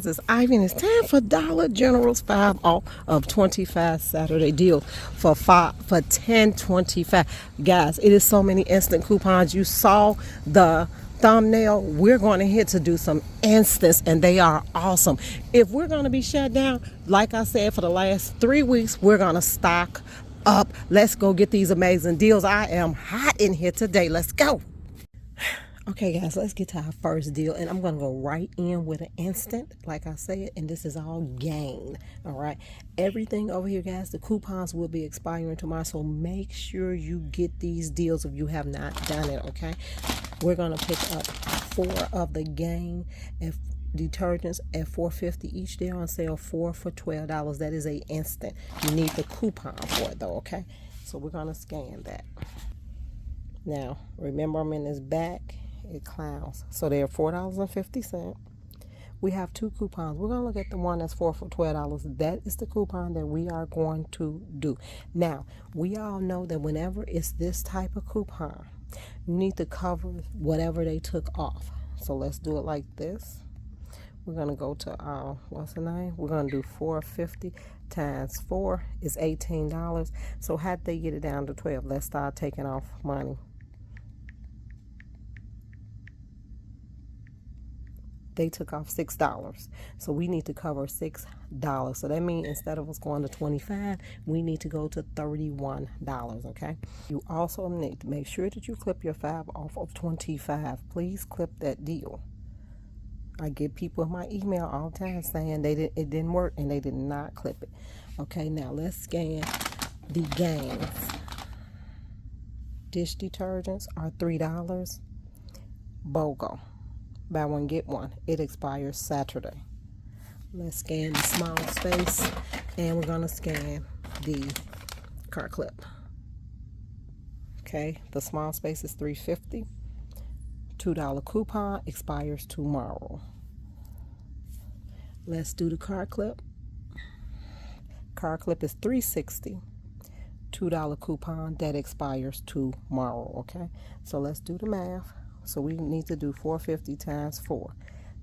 This is Ivy, and it's time for Dollar General's 5 off of 25 Saturday deal for 10.25. Guys, it is so many instant coupons. You saw the thumbnail. We're going to hit to do some instants, and they are awesome. If we're going to be shut down, like I said, for the last 3 weeks, we're going to stock up. Let's go get these amazing deals. I am hot in here today. Let's go. Okay, guys, let's get to our first deal, and I'm going to go right in with an instant, like I said, and this is all gain, all right? Everything over here, guys, the coupons will be expiring tomorrow, so make sure you get these deals if you have not done it, okay? We're going to pick up 4 of the gain and detergents at $4.50 each. They're on sale 4 for $12. That is a instant. You need the coupon for it, though, okay? So we're going to scan that. Now, remember, I'm in this back. It clowns. So they're $4.50. We have 2 coupons. We're going to look at the one that's 4 for $12. That is the coupon that we are going to do. Now, we all know that whenever it's this type of coupon, you need to cover whatever they took off. So let's do it like this. We're going to go to, what's the name? We're going to do $4.50 times 4 is $18. So how'd they get it down to 12? Let's start taking off money. They took off $6. So we need to cover $6. So that means instead of us going to 25, we need to go to $31, okay? You also need to make sure that you clip your 5 off of 25. Please clip that deal. I get people in my email all the time saying it didn't work and they did not clip it. Okay, now let's scan the gains. Dish detergents are $3. BOGO. Buy one, get one. It expires Saturday. Let's scan the small space, and we're going to scan the car clip. Okay, the small space is $3.50. $2 coupon expires tomorrow. Let's do the car clip. Car clip is $3.60. $2 coupon that expires tomorrow. Okay, so let's do the math. So we need to do $4.50 times 4.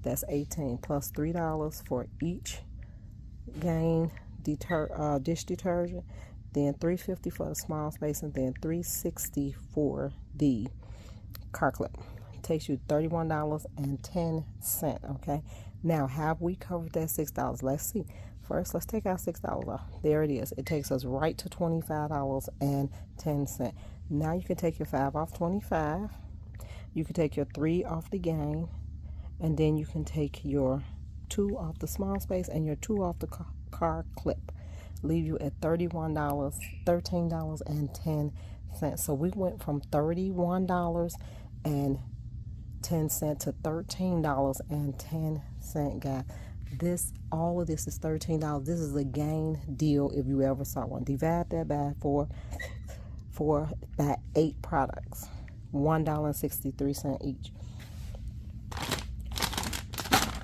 That's $18 plus $3 for each gain dish detergent. Then $3.50 for the small space, and then $3.60 for the car clip. It takes you $31.10. Okay. Now, have we covered that $6? Let's see. First, let's take out $6 off. There it is. It takes us right to $25.10. Now you can take your 5 off 25. You can take your 3 off the gain, and then you can take your 2 off the small space and your 2 off the car clip. Leave you at $13.10. So we went from $31.10 to $13.10, guys. All of this is $13. This is a gain deal if you ever saw one. Divide that by by 8 products. $1.63 each.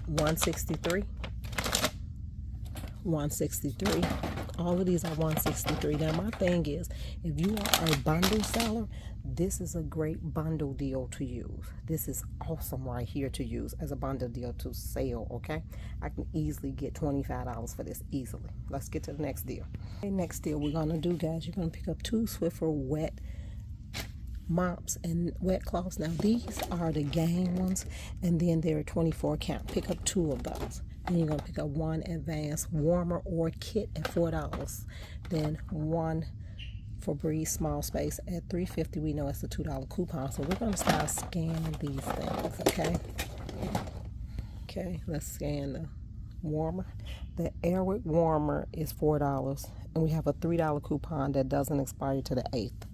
163. 163. All of these are 163. Now my thing is, if you are a bundle seller, this is a great bundle deal to use. This is awesome right here to use as a bundle deal to sell, okay? I can easily get $25 for this easily. Let's get to the next deal. Okay, next deal we're going to do, guys, you're going to pick up 2 Swiffer wet mops and wet cloths. Now these are the gain ones, and then they're 24 count. Pick up 2 of those. Then you're going to pick up 1 advanced warmer or kit at $4. Then 1 Febreze small space at $3.50. We know it's a $2 coupon, so we're going to start scanning these things, okay? Okay, let's scan the warmer. The Airwick warmer is $4, and we have a $3 coupon that doesn't expire to the 8th.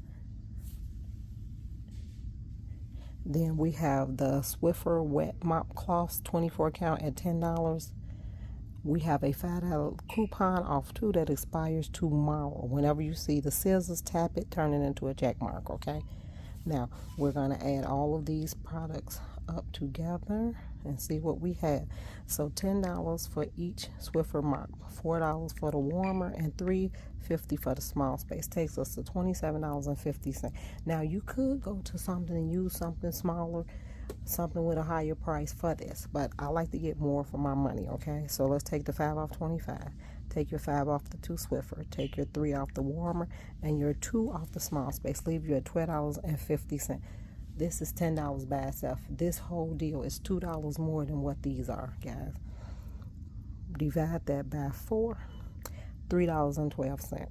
Then we have the Swiffer wet mop cloths 24 count at $10. We have a $5 coupon off 2 that expires tomorrow. Whenever you see the scissors, tap it, turn it into a check mark, okay? Now, we're going to add all of these products up together and see what we have. So $10 for each Swiffer mop, $4 for the warmer, and $3.50 for the small space. Takes us to $27.50. Now, you could go to something and use something smaller, something with a higher price for this, but I like to get more for my money. Okay, so let's take the 5 off 25, take your 5 off the 2 Swiffer, take your 3 off the warmer, and your 2 off the small space. Leave you at $12.50. This is $10 by itself. This whole deal is $2 more than what these are, guys. Divide that by 4, $3.12.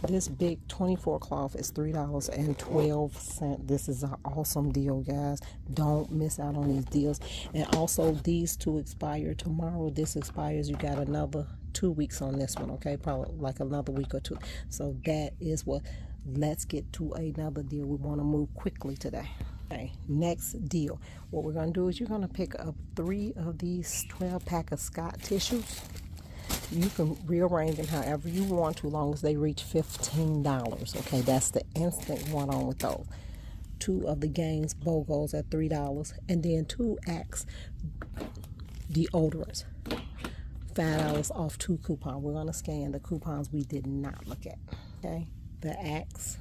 This big 24 cloth is $3.12. This is an awesome deal, guys. Don't miss out on these deals. And also, these 2 expire tomorrow. This expires, you got another 2 weeks on this one, okay? Probably like another week or 2. So that is what. Let's get to another deal. We want to move quickly today. Okay, next deal. What we're going to do is you're going to pick up 3 of these 12-pack of Scott tissues. You can rearrange them however you want to, long as they reach $15. Okay, that's the instant one on with those. 2 of the Gaines BOGOs at $3, and then 2 Axe deodorants, $5 off 2 coupons. We're gonna scan the coupons we did not look at. Okay, the Axe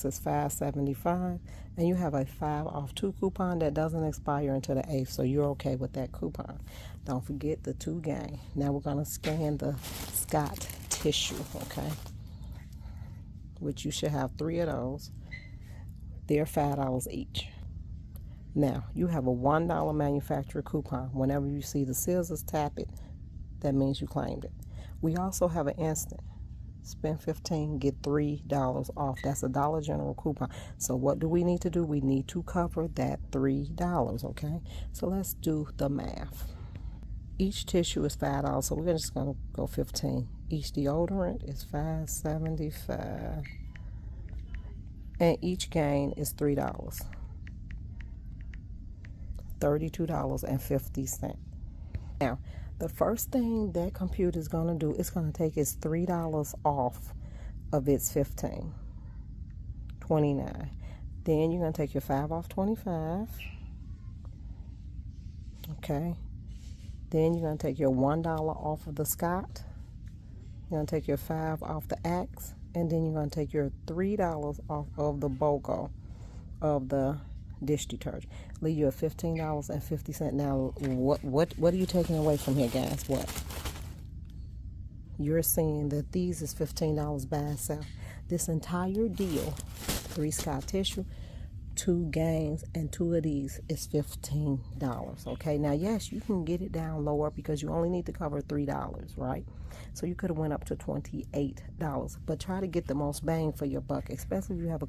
is $5.75, and you have a 5 off 2 coupon that doesn't expire until the 8th, so you're okay with that coupon. Don't forget the 2 Gain. Now we're going to scan the Scott tissue, okay, which you should have 3 of those. They're $5 each. Now you have a $1 manufacturer coupon. Whenever you see the scissors, tap it. That means you claimed it. We also have an instant. Spend $15, get $3 off. That's a Dollar General coupon. So what do we need to do? We need to cover that $3, okay? So let's do the math. Each tissue is $5, so we're just going to go 15. Each deodorant is $5.75. And each Gain is $3. $32.50. Now, the first thing that computer is going to do is going to take its $3 off of its $15, $29. Then you're going to take your 5 off 25. Okay. Then you're going to take your $1 off of the Scott. You're going to take your 5 off the Axe. And then you're going to take your $3 off of the BOGO of the dish detergent. Leave you at $15.50. Now, what are you taking away from here, guys? What? You're seeing that these is $15 by itself. This entire deal, 3 Scott tissue, 2 Gains, and 2 of these is $15. Okay, now yes, you can get it down lower because you only need to cover $3, right? So you could have went up to $28, but try to get the most bang for your buck, especially if you have a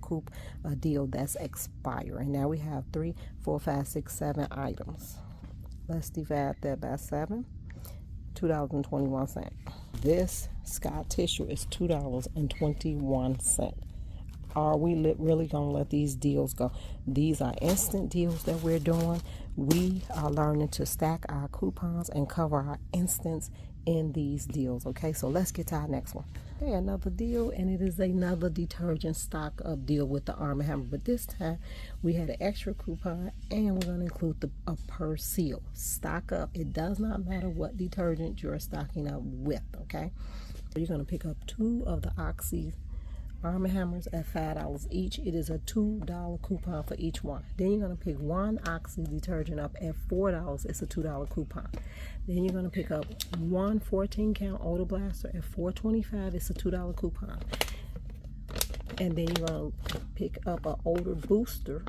deal that's expiring. Now we have 3, 4, 5, 6, 7 items. Let's divide that by 7. $2.21. This Scott tissue is $2.21. Are we really going to let these deals go? These are instant deals that we're doing. We are learning to stack our coupons and cover our instants in these deals. Okay, so let's get to our next one. Okay, another deal, and it is another detergent stock up deal with the Arm & Hammer. But this time we had an extra coupon, and we're going to include a per seal. Stock up. It does not matter what detergent you're stocking up with. Okay, so you're going to pick up 2 of the Oxy Arm & Hammers at $5 each. It is a $2 coupon for each one. Then you're going to pick 1 Oxy detergent up at $4. It's a $2 coupon. Then you're going to pick up 1 14-count Odor Blaster at $4.25. It's a $2 coupon. And then you're going to pick up an Odor Booster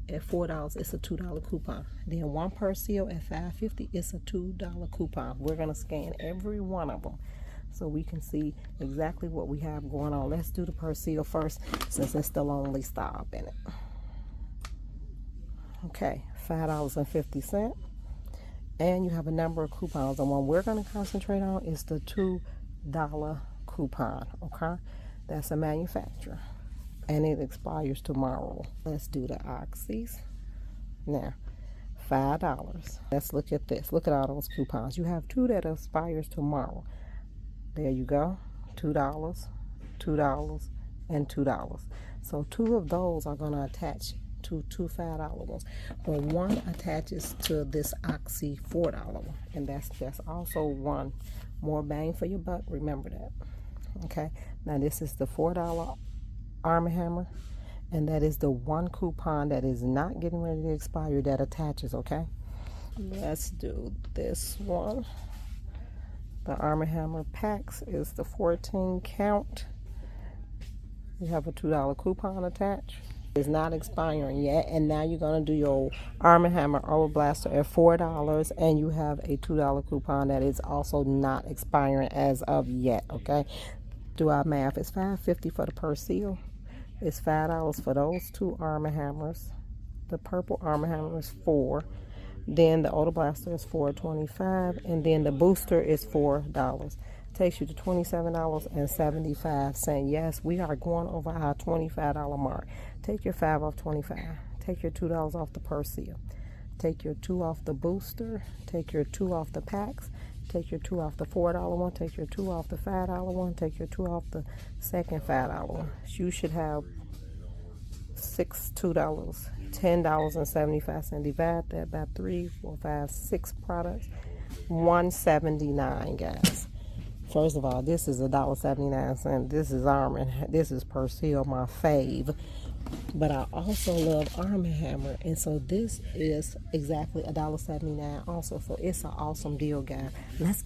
at $4. It's a $2 coupon. Then 1 per seal at $5.50. It's a $2 coupon. We're going to scan every one of them so we can see exactly what we have going on. Let's do the per seal first, since it's the only stop in it. Okay, $5.50. And you have a number of coupons. The one we're going to concentrate on is the $2 coupon. Okay, that's a manufacturer, and it expires tomorrow. Let's do the Oxys. Now, $5. Let's look at this. Look at all those coupons. You have 2 that expires tomorrow. There you go. $2, $2, and $2. So 2 of those are going to attach to 2 $5 ones, but 1 attaches to this Oxy $4 one, and that's also 1 more bang for your buck. Remember that. Okay, now this is the $4 Arm & Hammer, And that is the one coupon that is not getting ready to expire that attaches, okay? Let's do this one. The Arm & Hammer packs is the 14 count. You have a $2 coupon attached. It's not expiring yet, and now you're going to do your Arm & Hammer Over Blaster at $4, and you have a $2 coupon that is also not expiring as of yet, okay? Do our math. It's $5.50 for the per seal. It's $5 for those two Arm & Hammers. The purple Arm & Hammer is $4. Then the Auto Blaster is $4.25, and then the booster is $4. Takes you to $27.75. Yes, we are going over our $25 mark. Take your $5 off $25. Take your $2 off the per seal. Take your $2 off the booster. Take your $2 off the packs. Take your $2 off the $4 one. Take your $2 off the $5 one. Take your $2 off the second $5 one. You should have $2, $10.75. Divide that by 3, 4, 5, 6 products. $1.79, guys. First of all, this is $1.79. This is this is per seal, my fave. But I also love Arm & Hammer, and so this is exactly $1.79 also. So it's an awesome deal, guys. Let's get